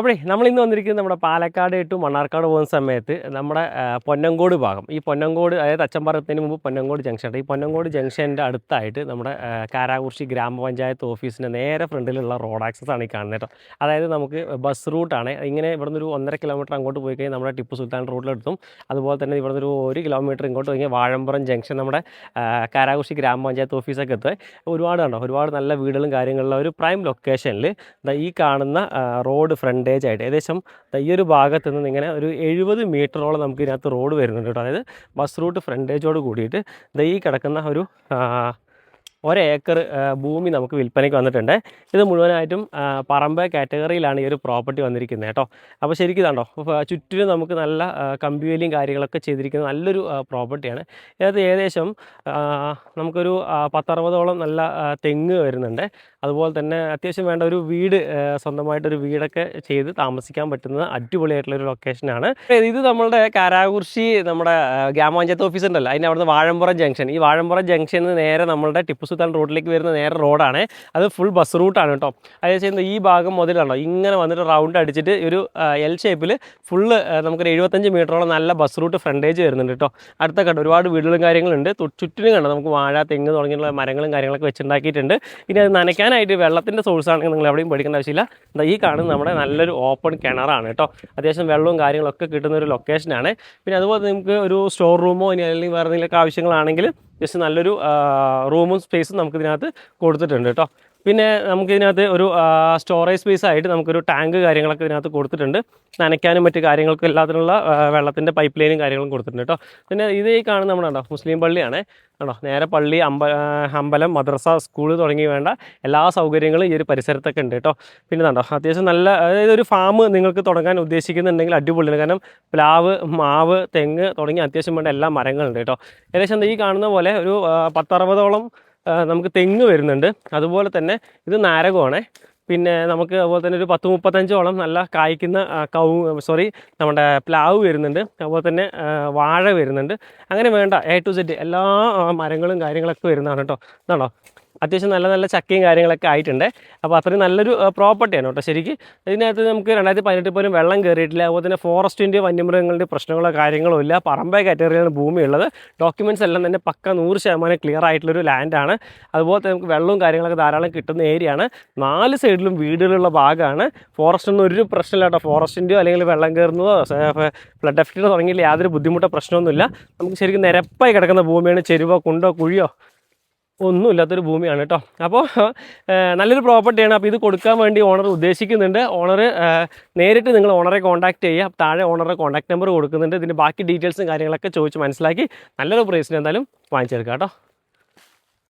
അപ്പോഴേ നമ്മളിന്ന് വന്നിരിക്കുന്നത് നമ്മുടെ പാലക്കാട് ടു മണ്ണാർക്കാട് പോകുന്ന സമയത്ത് നമ്മുടെ പൊന്നങ്കോട് ഭാഗം, ഈ പൊന്നങ്കോട് അതായത് അച്ചൻപാറത്തിന് മുമ്പ് പൊന്നങ്കോട് ജംഗ്ഷൻ ഉണ്ട്. ഈ പൊന്നങ്കോട് ജംഗ്ഷൻ്റെ അടുത്തായിട്ട് നമ്മുടെ കാരാകുർശി ഗ്രാമപഞ്ചായത്ത് ഓഫീസിൻ്റെ നേരെ ഫ്രണ്ടിലുള്ള റോഡ് ആക്സസ് ആണ് ഈ കാണുന്നത് കേട്ടോ. അതായത് നമുക്ക് ബസ് റൂട്ടാണ്. ഇങ്ങനെ ഇവിടുന്ന് ഒരു 1.5 കിലോമീറ്റർ അങ്ങോട്ട് പോയി കഴിഞ്ഞാൽ നമ്മുടെ ടിപ്പു സുൽത്താൻ റോഡിലെത്തും. അതുപോലെ തന്നെ ഇവിടുന്ന് ഒരു 1 കിലോമീറ്റർ ഇങ്ങോട്ട് കഴിഞ്ഞാൽ വാഴമ്പുറം ജംഗ്ഷൻ നമ്മുടെ കാരാകുർശി ഗ്രാമപഞ്ചായത്ത് ഓഫീസൊക്കെ എത്തുക. ഒരുപാട് നല്ല വീടുകളും കാര്യങ്ങളുള്ള ഒരു പ്രൈം ലൊക്കേഷനിൽ ഈ കാണുന്ന റോഡ് ഫ്രണ്ടേജ് ആയിട്ട് ഏകദേശം ഈ ഒരു ഭാഗത്ത് നിന്ന് ഇങ്ങനെ ഒരു 70 മീറ്ററോളം നമുക്ക് ഇതിനകത്ത് റോഡ് വരുന്നുണ്ട് കേട്ടോ. അതായത് ബസ് റൂട്ട് ഫ്രണ്ടേജോട് കൂടിയിട്ട് ഈ കിടക്കുന്ന ഒരു 1 ഏക്കർ ഭൂമി നമുക്ക് വിൽപ്പനയ്ക്ക് വന്നിട്ടുണ്ട്. ഇത് മുഴുവനായിട്ടും പറമ്പ് കാറ്റഗറിയിലാണ് ഈ ഒരു പ്രോപ്പർട്ടി വന്നിരിക്കുന്നത് കേട്ടോ. അപ്പോൾ ശരിക്കും ഇതാണ്ടോ, ചുറ്റിലും നമുക്ക് നല്ല കമ്പിവേലിയും കാര്യങ്ങളൊക്കെ ചെയ്തിരിക്കുന്ന നല്ലൊരു പ്രോപ്പർട്ടിയാണ്. ഇതിനകത്ത് ഏകദേശം നമുക്കൊരു 10-60ഓളം നല്ല തെങ്ങ് വരുന്നുണ്ട്. അതുപോലെ തന്നെ അത്യാവശ്യം വേണ്ട ഒരു വീട്, സ്വന്തമായിട്ടൊരു വീടൊക്കെ ചെയ്ത് താമസിക്കാൻ പറ്റുന്ന അടിപൊളിയായിട്ടുള്ളൊരു ലൊക്കേഷനാണ് ഇത്. നമ്മളുടെ കാരാകുർശി നമ്മുടെ ഗ്രാമപഞ്ചായത്ത് ഓഫീസ് ഉണ്ടല്ലോ, അതിൻ്റെ അവിടുന്ന് വാഴമ്പുറം ജംഗ്ഷൻ, ഈ വാഴമ്പുറം ജംഗ്ഷനിൽ നേരെ നമ്മളുടെ ടിപ്പു സുൽത്താൻ റോഡിലേക്ക് വരുന്ന നേരെ റോഡാണ്. അത് ഫുൾ ബസ് റൂട്ടാണ് കേട്ടോ. അതായത് ചെയ്യുന്നത് ഈ ഭാഗം മുതലാണോ ഇങ്ങനെ വന്നിട്ട് റൗണ്ട് അടിച്ചിട്ട് ഒരു എൽ ഷേപ്പിൽ ഫുള്ള് നമുക്കൊരു 75 മീറ്ററോളം നല്ല ബസ് റൂട്ട് ഫ്രണ്ടേജ് വരുന്നുണ്ട് കേട്ടോ. അടുത്ത കണ്ടോ ഒരുപാട് വീടുകളും കാര്യങ്ങളുണ്ട്. ചുറ്റിനും കണ്ടോ നമുക്ക് വാഴ, തെങ്ങ് തുടങ്ങിയുള്ള മരങ്ങളും കാര്യങ്ങളൊക്കെ വെച്ചുണ്ടാക്കിയിട്ടുണ്ട്. ഇനി അത് നനയ്ക്കാനായിട്ട് വെള്ളത്തിൻ്റെ സോഴ്സ് ആണെങ്കിൽ നിങ്ങൾ എവിടെയും പേടിക്കേണ്ട ആവശ്യമില്ല. ഈ കാണുന്നത് നമ്മുടെ നല്ലൊരു ഓപ്പൺ കിണറാണ് കേട്ടോ. അത്യാവശ്യം വെള്ളവും കാര്യങ്ങളൊക്കെ കിട്ടുന്ന ഒരു ലൊക്കേഷനാണ്. പിന്നെ അതുപോലെ നമുക്ക് ഒരു സ്റ്റോർ റൂമോ ഇനി അല്ലെങ്കിൽ വേറെ എന്തെങ്കിലുമൊക്കെ ആവശ്യങ്ങളാണെങ്കിൽ ജസ്റ്റ് നല്ലൊരു റൂമും സ്പേസും നമുക്കിതിനകത്ത് കൊടുത്തിട്ടുണ്ട് കേട്ടോ. പിന്നെ നമുക്കിതിനകത്ത് ഒരു സ്റ്റോറേജ് സ്പേസ് ആയിട്ട് നമുക്കൊരു ടാങ്ക് കാര്യങ്ങളൊക്കെ ഇതിനകത്ത് കൊടുത്തിട്ടുണ്ട്. നനയ്ക്കാനും മറ്റു കാര്യങ്ങൾക്കും എല്ലാത്തിനുള്ള വെള്ളത്തിൻ്റെ പൈപ്പ് ലൈനും കാര്യങ്ങളും കൊടുത്തിട്ടുണ്ട് കേട്ടോ. പിന്നെ ഇത് ഈ കാണുന്ന നമ്മുടെ ഉണ്ടോ മുസ്ലിം പള്ളിയാണ് കേട്ടോ. നേരെ പള്ളി, അമ്പലം, മദ്രസ, സ്കൂൾ തുടങ്ങി വേണ്ട എല്ലാ സൗകര്യങ്ങളും ഈ ഒരു പരിസരത്തൊക്കെ ഉണ്ട് കേട്ടോ. പിന്നെ കണ്ടോ അത്യാവശ്യം നല്ല, അതായത് ഒരു ഫാം നിങ്ങൾക്ക് തുടങ്ങാൻ ഉദ്ദേശിക്കുന്നുണ്ടെങ്കിൽ അടിപൊളിയാണ്. കാരണം പ്ലാവ്, മാവ്, തെങ്ങ് തുടങ്ങി അത്യാവശ്യം വേണ്ട എല്ലാ മരങ്ങളുണ്ട് കേട്ടോ. ഏകദേശം ഈ കാണുന്ന പോലെ ഒരു 10-60ഓളം നമുക്ക് തെങ്ങ് വരുന്നുണ്ട്. അതുപോലെ തന്നെ ഇത് നാരകമാണ്. പിന്നെ നമുക്ക് അതുപോലെ തന്നെ ഒരു 10-35ഓളം നല്ല കായ്ക്കുന്ന നമ്മുടെ പ്ലാവ് വരുന്നുണ്ട്. അതുപോലെ തന്നെ വാഴ വരുന്നുണ്ട്. അങ്ങനെ വേണ്ട A to Z എല്ലാ മരങ്ങളും കാര്യങ്ങളൊക്കെ വരുന്നതാണ് കേട്ടോ. ഇതാണോ അത്യാവശ്യം നല്ല നല്ല ചക്കയും കാര്യങ്ങളൊക്കെ ആയിട്ടുണ്ട്. അപ്പോൾ അത്രയും നല്ലൊരു പ്രോപ്പർട്ടിയാണ് കേട്ടോ. ശരിക്കും ഇതിനകത്ത് നമുക്ക് 2018 പോലും വെള്ളം കയറിയിട്ടില്ല. അതുപോലെ തന്നെ ഫോറസ്റ്റിൻ്റെ വന്യമൃഗങ്ങളുടെ പ്രശ്നങ്ങളോ കാര്യങ്ങളോ ഇല്ല. പറമ്പേ കാറ്റഗറിയാണ് ഭൂമിയുള്ളത്. ഡോക്യുമെൻറ്റ്സ് എല്ലാം തന്നെ പക്ക 100% ക്ലിയർ ആയിട്ടുള്ളൊരു ലാൻഡാണ്. അതുപോലെ തന്നെ നമുക്ക് വെള്ളവും കാര്യങ്ങളൊക്കെ ധാരാളം കിട്ടുന്ന ഏരിയയാണ്. 4 സൈഡിലും വീടുകളുള്ള ഭാഗമാണ്. ഫോറസ്റ്റൊന്നും ഒരു പ്രശ്നമില്ല കേട്ടോ. ഫോറസ്റ്റിൻ്റെയോ അല്ലെങ്കിൽ വെള്ളം കയറുന്നതോ ഫ്ലഡ് എഫക്റ്റോ തുടങ്ങിയില്ല യാതൊരു ബുദ്ധിമുട്ടോ പ്രശ്നമൊന്നുമില്ല. നമുക്ക് ശരിക്കും നിരപ്പായി കിടക്കുന്ന ഭൂമിയാണ്. ചെരുവോ കുണ്ടോ കുഴിയോ ഒന്നുമില്ലാത്തൊരു ഭൂമിയാണ് കേട്ടോ. അപ്പോൾ നല്ലൊരു പ്രോപ്പർട്ടിയാണ്. അപ്പോൾ ഇത് കൊടുക്കാൻ വേണ്ടി ഓണർ ഉദ്ദേശിക്കുന്നുണ്ട്. ഓണർ നേരിട്ട് നിങ്ങൾ ഓണറെ കോൺടാക്ട് ചെയ്യുക. താഴെ ഓണറുടെ കോൺടാക്ട് നമ്പർ കൊടുക്കുന്നുണ്ട്. ഇതിൻ്റെ ബാക്കി ഡീറ്റെയിൽസും കാര്യങ്ങളൊക്കെ ചോദിച്ച് മനസ്സിലാക്കി നല്ലൊരു പ്രൈസിന് എന്തായാലും വാങ്ങിച്ചെടുക്കാം കേട്ടോ.